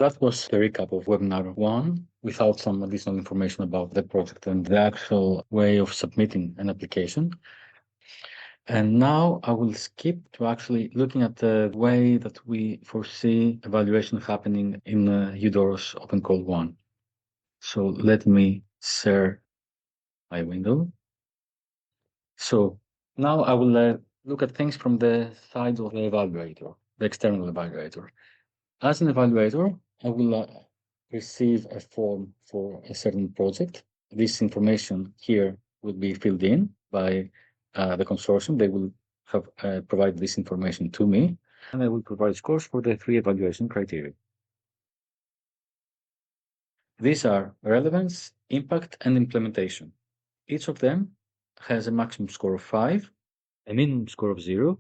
That was the recap of webinar 1 without some additional information about the project and the actual way of submitting an application. And now I will skip to actually looking at the way that we foresee evaluation happening in EUDOROS Open Call 1. So let me share my window. So now I will look at things from the side of the evaluator, the external evaluator. As an evaluator, I will receive a form for a certain project. This information here will be filled in by the consortium. They will have provide this information to me, and I will provide scores for the 3 evaluation criteria. These are relevance, impact, and implementation. Each of them has a maximum score of 5, a minimum score of 0,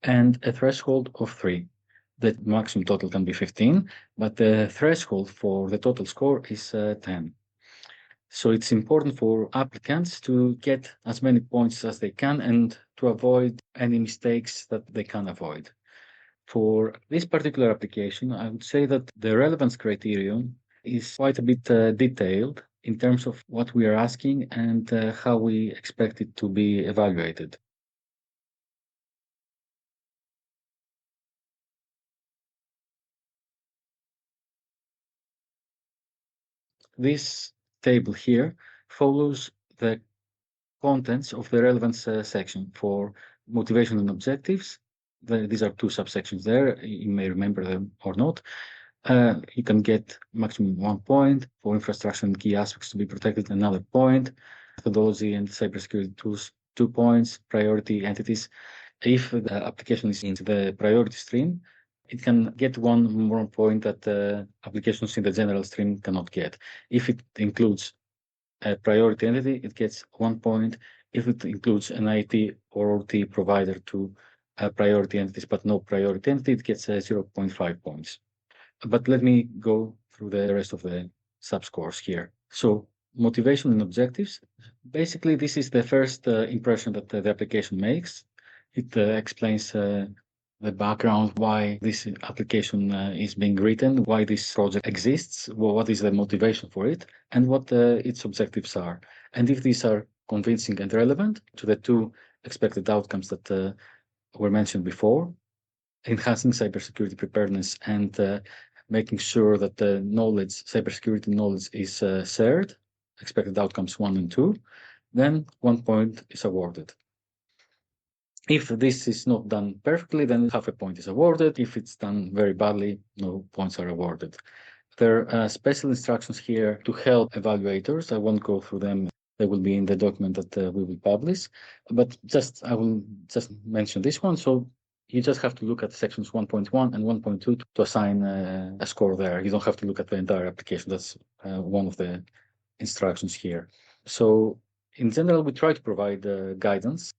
and a threshold of 3. The maximum total can be 15, but the threshold for the total score is 10. So it's important for applicants to get as many points as they can and to avoid any mistakes that they can avoid. For this particular application, I would say that the relevance criterion is quite a bit detailed in terms of what we are asking and how we expect it to be evaluated. This table here follows the contents of the relevance section for motivation and objectives. These are 2 subsections there. You may remember them or not. You can get maximum 1 point for infrastructure and key aspects to be protected, another point, methodology and cybersecurity tools, 2 points, priority entities. If the application is in the priority stream, it can get 1 more point that applications in the general stream cannot get. If it includes a priority entity, it gets 1 point. If it includes an IT or OT provider to priority entities but no priority entity, it gets 0.5 points. But let me go through the rest of the subscores here. So motivation and objectives. Basically, this is the first impression that the application makes. It explains the background, why this application is being written, why this project exists, what is the motivation for it, and what its objectives are. And if these are convincing and relevant to the 2 expected outcomes that were mentioned before, enhancing cybersecurity preparedness and making sure that the knowledge, cybersecurity knowledge is shared, expected outcomes 1 and 2, then 1 point is awarded. If this is not done perfectly, then half a point is awarded. If it's done very badly, no points are awarded. There are special instructions here to help evaluators. I won't go through them. They will be in the document that we will publish. But I will just mention this one. So you just have to look at sections 1.1 and 1.2 to assign a score there. You don't have to look at the entire application. That's one of the instructions here. So in general, we try to provide guidance.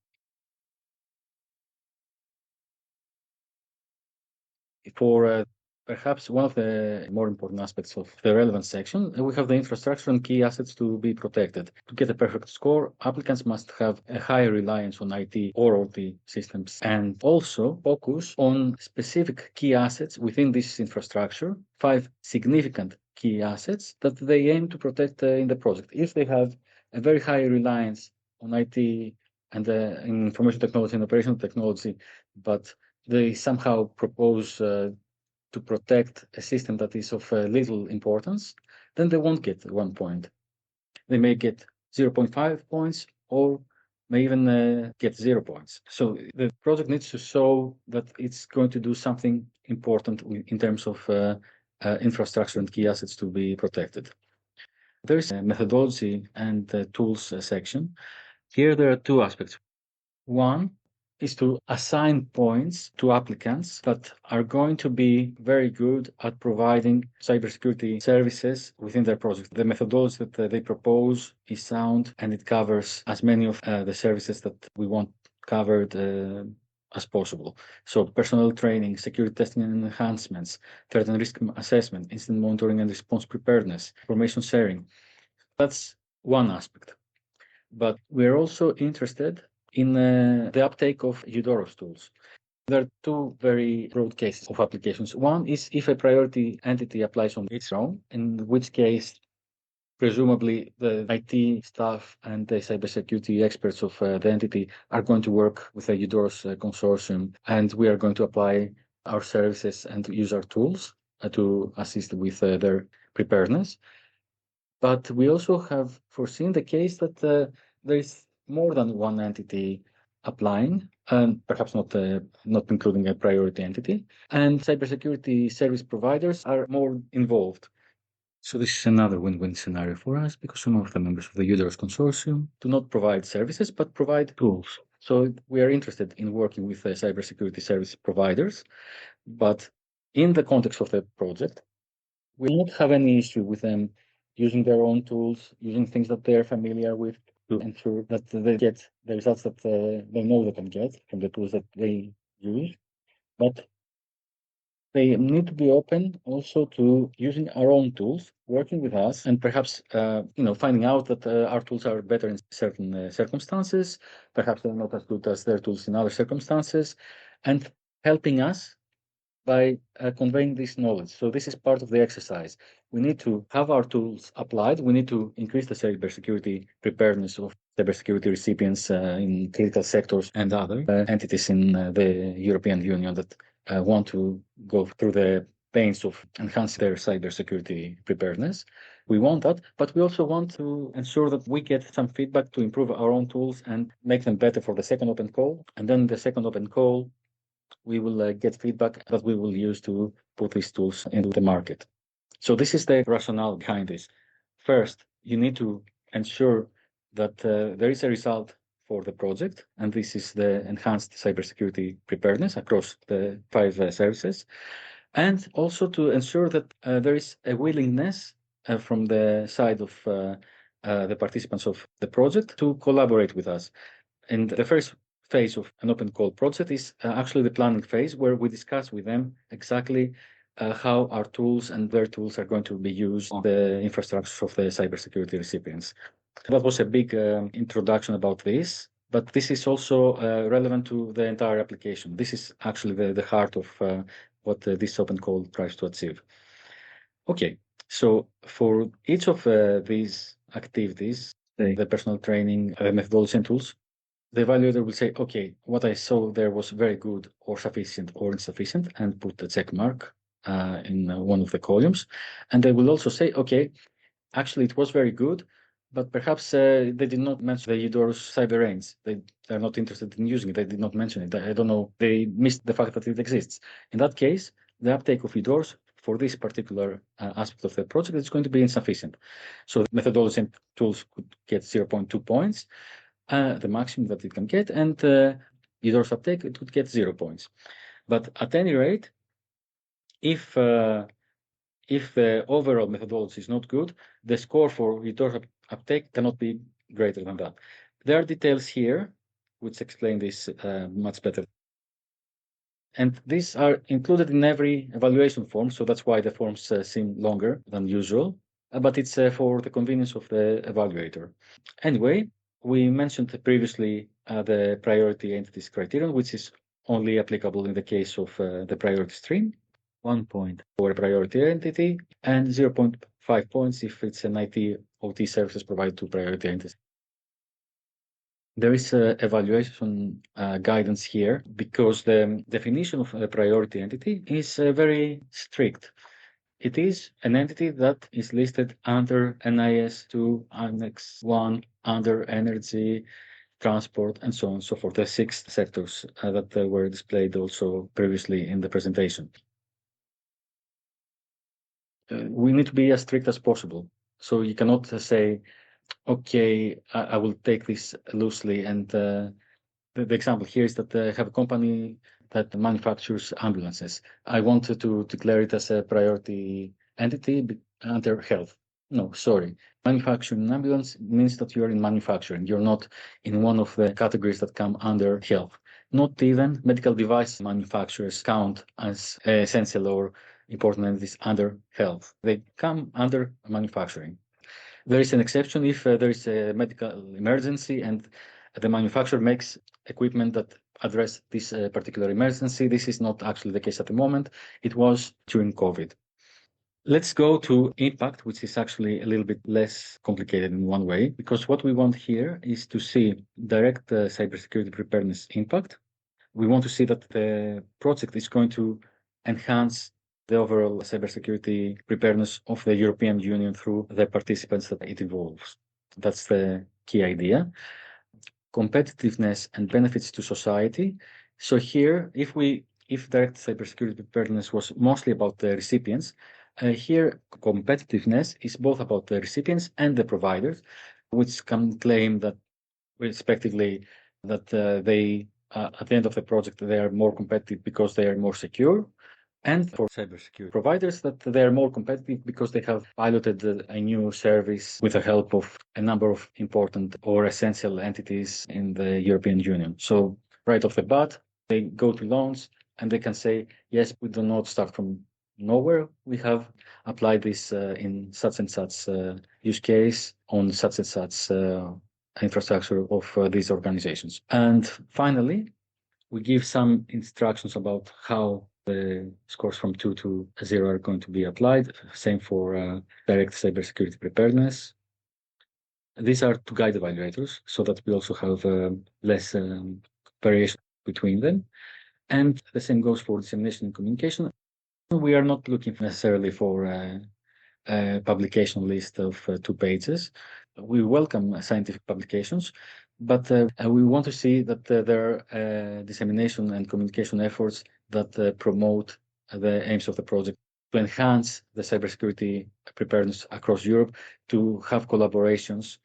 For perhaps one of the more important aspects of the relevance section, we have the infrastructure and key assets to be protected. To get a perfect score, applicants must have a high reliance on IT or OT systems and also focus on specific key assets within this infrastructure, 5 significant key assets that they aim to protect in the project. If they have a very high reliance on IT and in information technology and operational technology, but they somehow propose to protect a system that is of little importance, then they won't get 1 point. They may get 0.5 points or may even get 0 points. So the project needs to show that it's going to do something important in terms of infrastructure and key assets to be protected. There is a methodology and tools section. Here there are 2 aspects. One is to assign points to applicants that are going to be very good at providing cybersecurity services within their project. The methodology that they propose is sound and it covers as many of the services that we want covered as possible. So personnel training, security testing and enhancements, threat and risk assessment, incident monitoring and response preparedness, information sharing. That's one aspect. But we're also interested in the uptake of EUDOROS tools. There are two very broad cases of applications. One is if a priority entity applies on its own, in which case, presumably the IT staff and the cybersecurity experts of the entity are going to work with the EUDOROS consortium, and we are going to apply our services and use our tools to assist with their preparedness. But we also have foreseen the case that there is more than one entity applying, and perhaps not including a priority entity, and cybersecurity service providers are more involved. So this is another win-win scenario for us because some of the members of the EUDOROS consortium do not provide services but provide tools. So we are interested in working with cybersecurity service providers, but in the context of the project, we don't have any issue with them using their own tools, using things that they're familiar with to ensure that they get the results that they know they can get from the tools that they use. But they need to be open also to using our own tools, working with us, and perhaps finding out that our tools are better in certain circumstances. Perhaps they're not as good as their tools in other circumstances, and helping us by conveying this knowledge. So this is part of the exercise. We need to have our tools applied. We need to increase the cybersecurity preparedness of cybersecurity recipients in critical sectors and other entities in the European Union that want to go through the pains of enhancing their cybersecurity preparedness. We want that, but we also want to ensure that we get some feedback to improve our own tools and make them better for the second open call. And then the second open call, we will get feedback that we will use to put these tools into the market. So this is the rationale behind this. First, you need to ensure that there is a result for the project, and this is the enhanced cybersecurity preparedness across the 5 services, and also to ensure that there is a willingness from the side of the participants of the project to collaborate with us. And the first phase of an open call project is actually the planning phase, where we discuss with them exactly how our tools and their tools are going to be used on the infrastructure of the cybersecurity recipients. That was a big introduction about this, but this is also relevant to the entire application. This is actually the heart of what this open call tries to achieve. Okay, so for each of these activities, the personal training, methodology and tools, the evaluator will say, okay, what I saw there was very good or sufficient or insufficient, and put a check mark in one of the columns. And they will also say, okay, actually it was very good, but perhaps they did not mention the EUDOROS cyber range. They're not interested in using it. They did not mention it. I don't know. They missed the fact that it exists. In that case, the uptake of EUDOROS for this particular aspect of the project is going to be insufficient. So the methodology and tools could get 0.2 points. The maximum that it can get, and EUDOROS uptake, it would get 0 points. But at any rate, if the overall methodology is not good, the score for EUDOROS uptake cannot be greater than that. There are details here which explain this much better. And these are included in every evaluation form, so that's why the forms seem longer than usual, but it's for the convenience of the evaluator. Anyway, we mentioned previously the priority entities criterion, which is only applicable in the case of the priority stream, 1 point for a priority entity, and 0.5 points if it's an IT OT services provided to priority entities. There is evaluation guidance here because the definition of a priority entity is very strict. It is an entity that is listed under NIS 2, Annex 1, under energy, transport, and so on and so forth, the 6 sectors that were displayed also previously in the presentation. We need to be as strict as possible. So you cannot say, okay, I will take this loosely. And the example here is that I have a company that manufactures ambulances. I wanted to declare it as a priority entity under health. No, sorry. Manufacturing an ambulance means that you're in manufacturing. You're not in one of the categories that come under health. Not even medical device manufacturers count as essential or important entities under health. They come under manufacturing. There is an exception if there is a medical emergency and the manufacturer makes equipment that address this particular emergency. This is not actually the case at the moment. It was during COVID. Let's go to impact, which is actually a little bit less complicated in one way, because what we want here is to see direct cybersecurity preparedness impact. We want to see that the project is going to enhance the overall cybersecurity preparedness of the European Union through the participants that it involves. That's the key idea. Competitiveness and benefits to society. So here, if direct cybersecurity preparedness was mostly about the recipients, here competitiveness is both about the recipients and the providers, which can claim that respectively that they at the end of the project they are more competitive because they are more secure, and for cybersecurity providers that they are more competitive because they have piloted a new service with the help of a number of important or essential entities in the European Union. So right off the bat, they go to launch and they can say, yes, we do not start from nowhere. We have applied this in such and such use case on such and such infrastructure of these organizations. And finally, we give some instructions about how the scores from 2 to 0 are going to be applied. Same for direct cybersecurity preparedness. These are to guide evaluators so that we also have less variation between them. And the same goes for dissemination and communication. We are not looking necessarily for a publication list of 2 pages. We welcome scientific publications, but we want to see that there are dissemination and communication efforts that promote the aims of the project to enhance the cybersecurity preparedness across Europe, to have collaborations,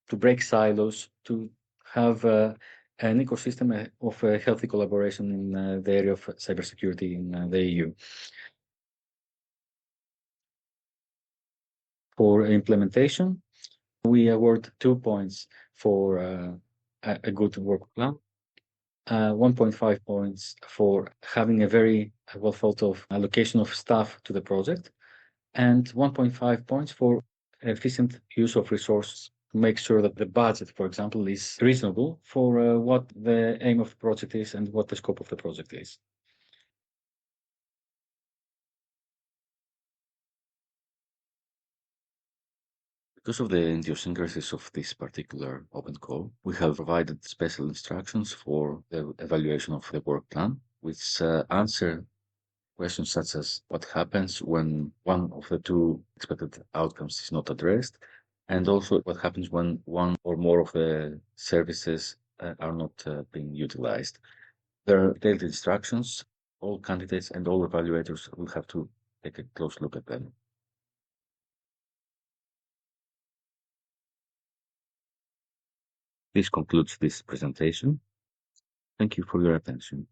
to break silos, to have an ecosystem of healthy collaboration in the area of cybersecurity in the EU. For implementation, we award 2 points for a good work plan, 1.5 points for having a very well thought of allocation of staff to the project, and 1.5 points for efficient use of resources to make sure that the budget, for example, is reasonable for what the aim of the project is and what the scope of the project is. Because of the idiosyncrasies of this particular open call, we have provided special instructions for the evaluation of the work plan, which answer questions such as what happens when one of the 2 expected outcomes is not addressed, and also what happens when one or more of the services are not being utilized. There are detailed instructions. All candidates and all evaluators will have to take a close look at them. This concludes this presentation. Thank you for your attention.